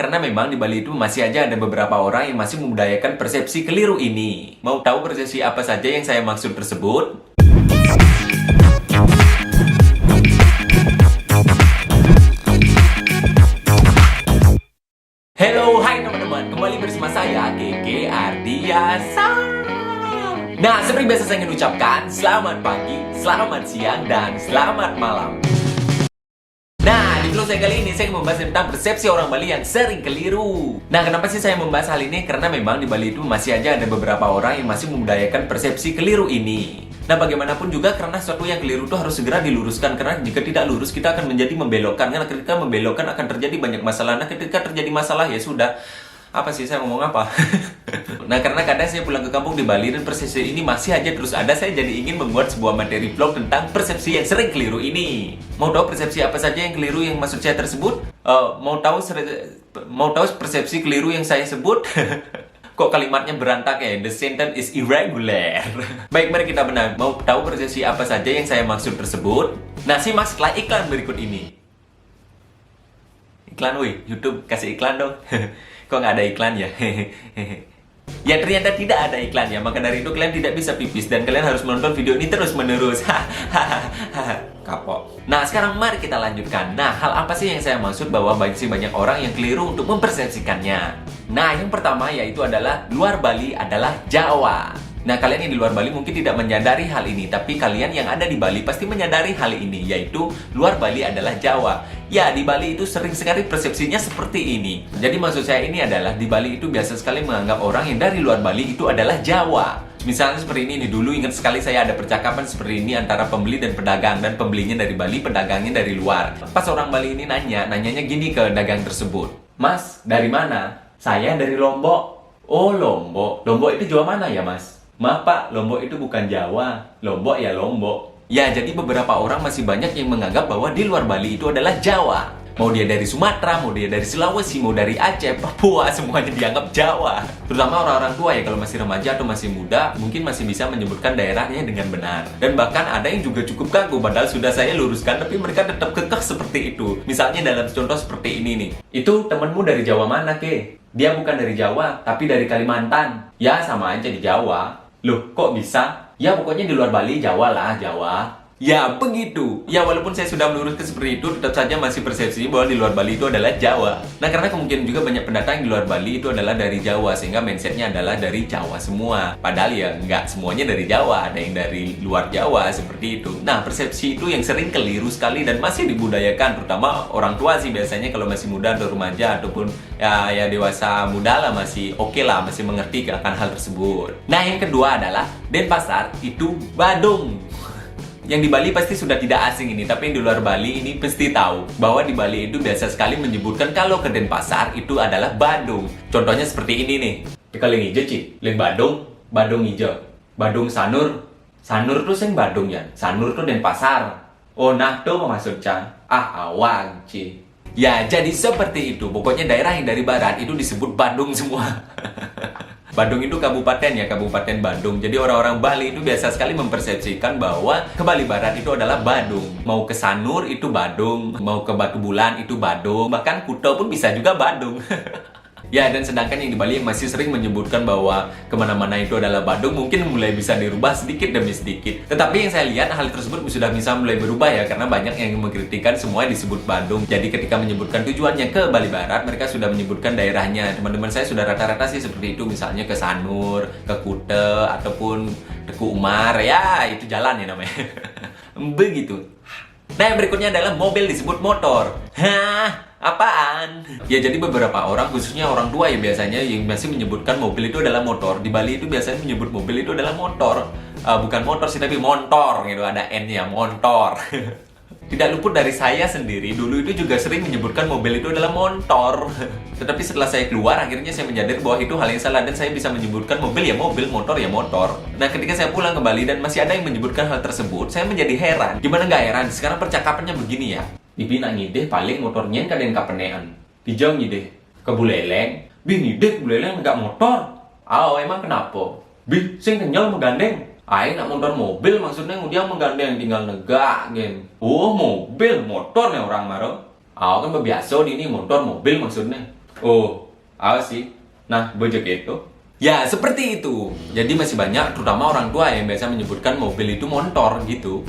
karena memang di Bali itu masih aja ada beberapa orang yang masih membudayakan persepsi keliru ini. Mau tahu persepsi apa saja yang saya maksud tersebut? Hello, hai teman-teman, kembali bersama saya Keke Ardiasa. Nah, seperti biasa saya ingin ucapkan selamat pagi, selamat siang, dan selamat malam. Nah, di vlog saya kali ini saya ingin membahas tentang persepsi orang Bali yang sering keliru. Nah, kenapa sih saya membahas hal ini? Karena memang di Bali itu masih aja ada beberapa orang yang masih membudayakan persepsi keliru ini. Nah, bagaimanapun juga karena sesuatu yang keliru itu harus segera diluruskan. Karena jika tidak lurus, kita akan menjadi membelokkan. Karena ketika membelokkan akan terjadi banyak masalah. Nah, ketika terjadi masalah ya sudah. Apa sih saya ngomong apa? Nah, karena kadang saya pulang ke kampung di Bali dan persepsi ini masih aja terus ada, saya jadi ingin membuat sebuah materi vlog tentang persepsi yang sering keliru ini. Mau tahu persepsi apa saja yang keliru yang maksud saya tersebut? Mau tahu persepsi keliru yang saya sebut? Kok kalimatnya berantak ya? The sentence is irregular. Baik, mari kita benar. Mau tahu persepsi apa saja yang saya maksud tersebut? Nah, simak setelah iklan berikut ini. Iklan, woi, YouTube kasih iklan dong. Kok nggak ada iklan ya? Ya ternyata tidak ada iklan ya. Maka dari itu kalian tidak bisa pipis dan kalian harus menonton video ini terus menerus. Kapok. Nah, sekarang mari kita lanjutkan. Nah, hal apa sih yang saya maksud bahwa banyak orang yang keliru untuk mempersepsikannya? Nah, yang pertama yaitu adalah luar Bali adalah Jawa. Nah, kalian yang di luar Bali mungkin tidak menyadari hal ini, tapi kalian yang ada di Bali pasti menyadari hal ini, yaitu luar Bali adalah Jawa. Ya, di Bali itu sering sekali persepsinya seperti ini. Jadi maksud saya ini adalah di Bali itu biasa sekali menganggap orang yang dari luar Bali itu adalah Jawa. Misalnya seperti ini nih, dulu ingat sekali saya ada percakapan seperti ini antara pembeli dan pedagang, dan pembelinya dari Bali, pedagangnya dari luar. Pas orang Bali ini nanyanya gini ke dagang tersebut, "Mas, dari mana?" "Saya dari Lombok." "Oh, Lombok. Lombok itu Jawa mana ya, Mas?" "Maaf Pak, Lombok itu bukan Jawa. Lombok ya Lombok." Ya, jadi beberapa orang masih banyak yang menganggap bahwa di luar Bali itu adalah Jawa. Mau dia dari Sumatera, mau dia dari Sulawesi, mau dari Aceh, Papua, semuanya dianggap Jawa. Terutama orang-orang tua ya, kalau masih remaja atau masih muda, mungkin masih bisa menyebutkan daerahnya dengan benar. Dan bahkan ada yang juga cukup kagum, padahal sudah saya luruskan, tapi mereka tetap kekeh seperti itu. Misalnya dalam contoh seperti ini nih. "Itu temenmu dari Jawa mana, Ke?" "Dia bukan dari Jawa, tapi dari Kalimantan." "Ya, sama aja di Jawa." "Loh, kok bisa?" "Ya, pokoknya di luar Bali, Jawa lah, Jawa." Ya, begitu. Ya, walaupun saya sudah meluruskan seperti itu, tetap saja masih persepsi bahwa di luar Bali itu adalah Jawa. Nah, karena kemungkinan juga banyak pendatang yang di luar Bali itu adalah dari Jawa, sehingga mindsetnya adalah dari Jawa semua. Padahal ya, nggak semuanya dari Jawa, ada yang dari luar Jawa, seperti itu. Nah, persepsi itu yang sering keliru sekali dan masih dibudayakan, terutama orang tua sih biasanya kalau masih muda atau remaja, ataupun ya dewasa muda lah, masih oke lah, masih mengerti akan hal tersebut. Nah, yang kedua adalah Denpasar itu Badung. Yang di Bali pasti sudah tidak asing ini, tapi yang di luar Bali ini pasti tahu bahwa di Bali itu biasa sekali menyebutkan kalau ke Denpasar itu adalah Badung. Contohnya seperti ini nih. Kalau yang hijau, Ci, yang Badung, Badung hijau. Badung Sanur, Sanur tuh sing Badung ya. Sanur tuh Denpasar. Oh, nah tuh maksudnya. Awang, Ci. Ya, jadi seperti itu. Pokoknya daerah yang dari barat itu disebut Badung semua. Badung itu kabupaten ya, Kabupaten Badung. Jadi orang-orang Bali itu biasa sekali mempersepsikan bahwa ke Bali Barat itu adalah Badung. Mau ke Sanur itu Badung, mau ke Batu Bulan itu Badung, bahkan Kuto pun bisa juga Badung. Ya, dan sedangkan yang di Bali masih sering menyebutkan bahwa kemana-mana itu adalah Badung, mungkin mulai bisa dirubah sedikit demi sedikit. Tetapi yang saya lihat hal tersebut sudah bisa mulai berubah ya, karena banyak yang mengkritikan semuanya disebut Badung. Jadi ketika menyebutkan tujuannya ke Bali Barat, mereka sudah menyebutkan daerahnya. Teman-teman saya sudah rata-rata sih seperti itu, misalnya ke Sanur, ke Kuta, ataupun Teku Umar. Ya, itu jalan ya namanya. Begitu. Nah, yang berikutnya adalah mobil disebut motor. Hah? Apaan? Ya, jadi beberapa orang, khususnya orang tua ya biasanya yang masih menyebutkan mobil itu adalah motor. Di Bali itu biasanya menyebut mobil itu adalah motor. Bukan motor sih, tapi montor gitu, ada N-nya, montor. Tidak luput dari saya sendiri, dulu itu juga sering menyebutkan mobil itu adalah motor. Tetapi setelah saya keluar, akhirnya saya menyadari bahwa itu hal yang salah dan saya bisa menyebutkan mobil ya mobil, motor ya motor. Nah, ketika saya pulang ke Bali dan masih ada yang menyebutkan hal tersebut, saya menjadi heran. Gimana nggak heran? Sekarang percakapannya begini ya. "Bibi nak ngideh paling motornya kadang kapenean. Dijauh ngideh ke Buleleng. Bi ngideh Buleleng nggak motor. Emang kenapa? Bi sing kenyal menggandeng. Nak motor mobil maksudnya dia menggandeng tinggal negak gen. Oh, mobil motor nih orang maro. Kan biasa di ini motor mobil maksudnya. Oh, apa sih? Nah, bojok itu. Ya, seperti itu. Jadi masih banyak, terutama orang tua yang biasa menyebutkan mobil itu motor gitu.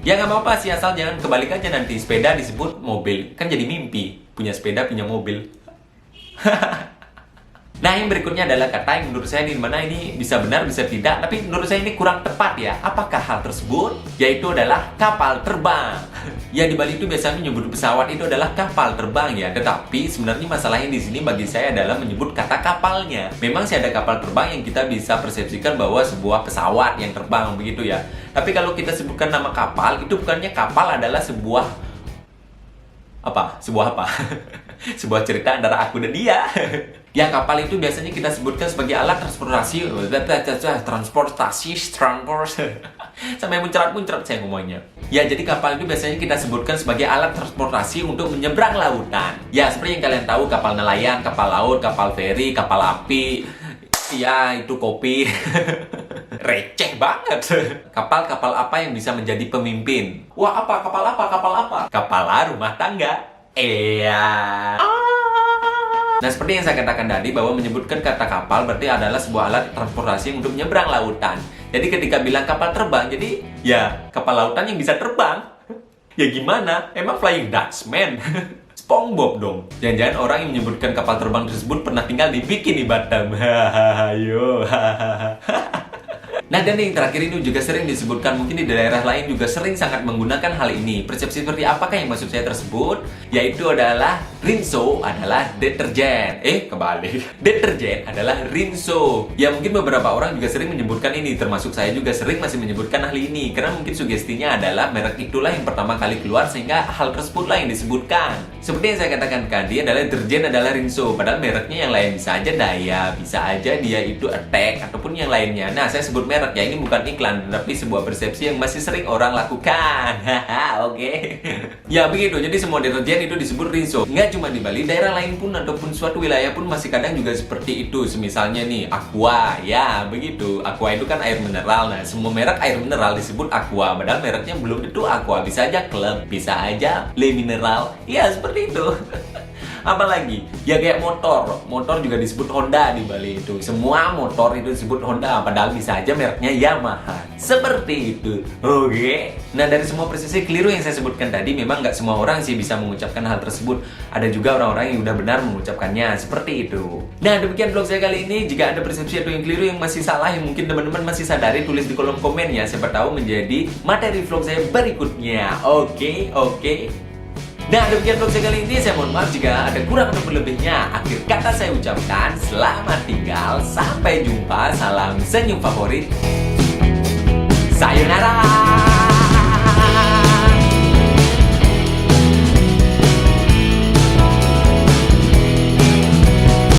Ya nggak apa-apa sih, asal jangan kebalik aja nanti sepeda disebut mobil. Kan jadi mimpi, punya sepeda, punya mobil. Nah, yang berikutnya adalah kata yang menurut saya di mana ini bisa benar, bisa tidak, tapi menurut saya ini kurang tepat ya. Apakah hal tersebut? Yaitu adalah kapal terbang. Ya, di Bali itu biasanya menyebut pesawat itu adalah kapal terbang ya, tetapi sebenarnya masalahnya di sini bagi saya adalah menyebut kata kapalnya. Memang sih ada kapal terbang yang kita bisa persepsikan bahwa sebuah pesawat yang terbang begitu ya. Tapi kalau kita sebutkan nama kapal, itu bukannya kapal adalah sebuah apa? Sebuah apa? Sebuah cerita antara aku dan dia. Ya, kapal itu biasanya kita sebutkan sebagai alat transportasi. Sampai muncrat-muncrat saya ngomongnya. Ya, jadi kapal itu biasanya kita sebutkan sebagai alat transportasi untuk menyeberang lautan. Ya, seperti yang kalian tahu, kapal nelayan, kapal laut, kapal feri, kapal api. Ya, itu kopi. Receh banget. Kapal-kapal apa yang bisa menjadi pemimpin? Wah, apa? Kapal apa? Kapal apa? Kapal rumah tangga. Iya. Nah, seperti yang saya katakan tadi, bahwa menyebutkan kata kapal berarti adalah sebuah alat transportasi untuk menyeberang lautan. Jadi ketika bilang kapal terbang, jadi ya kapal lautan yang bisa terbang. Ya gimana? Emang Flying Dutchman? SpongeBob dong. Jangan-jangan orang yang menyebutkan kapal terbang tersebut pernah tinggal di Bikini Bottom. Hahaha. Nah, dan yang terakhir ini juga sering disebutkan, mungkin di daerah lain juga sering sangat menggunakan hal ini. Persepsi seperti apakah yang maksud saya tersebut? Yaitu adalah rinso adalah deterjen. Kebalik. Deterjen adalah rinso. Ya, mungkin beberapa orang juga sering menyebutkan ini, termasuk saya juga sering masih menyebutkan hal ini. Karena mungkin sugestinya adalah merek itulah yang pertama kali keluar sehingga hal tersebutlah yang disebutkan. Seperti yang saya katakan tadi adalah deterjen adalah rinso. Padahal mereknya yang lain bisa aja Daya, bisa aja dia itu Attack, ataupun yang lainnya. Nah, saya sebut merek ya, ini bukan iklan, tapi sebuah persepsi yang masih sering orang lakukan. Oke. Ya begitu, jadi semua deterjen itu disebut rinso. Nggak cuma di Bali, daerah lain pun ataupun suatu wilayah pun masih kadang juga seperti itu. Misalnya nih, Aqua, ya begitu. Aqua itu kan air mineral. Nah, semua merek air mineral disebut Aqua, padahal mereknya belum tentu Aqua. Bisa aja Club, bisa aja Le Mineral. Ya, seperti itu. Apalagi? Ya kayak motor juga disebut Honda di Bali itu. Semua motor itu disebut Honda, padahal bisa aja mereknya Yamaha. Seperti itu. Oke. Nah, dari semua persepsi keliru yang saya sebutkan tadi, memang nggak semua orang sih bisa mengucapkan hal tersebut. Ada juga orang-orang yang udah benar mengucapkannya. Seperti itu. Nah, demikian vlog saya kali ini. Jika ada persepsi atau yang keliru yang masih salah, yang mungkin teman-teman masih sadari, tulis di kolom komen ya. Siapa tahu menjadi materi vlog saya berikutnya. Oke. Nah, demikian vlog saya kali ini. Saya mohon maaf jika ada kurang atau berlebihnya. Akhir kata saya ucapkan selamat tinggal. Sampai jumpa. Salam senyum favorit. Sayonara.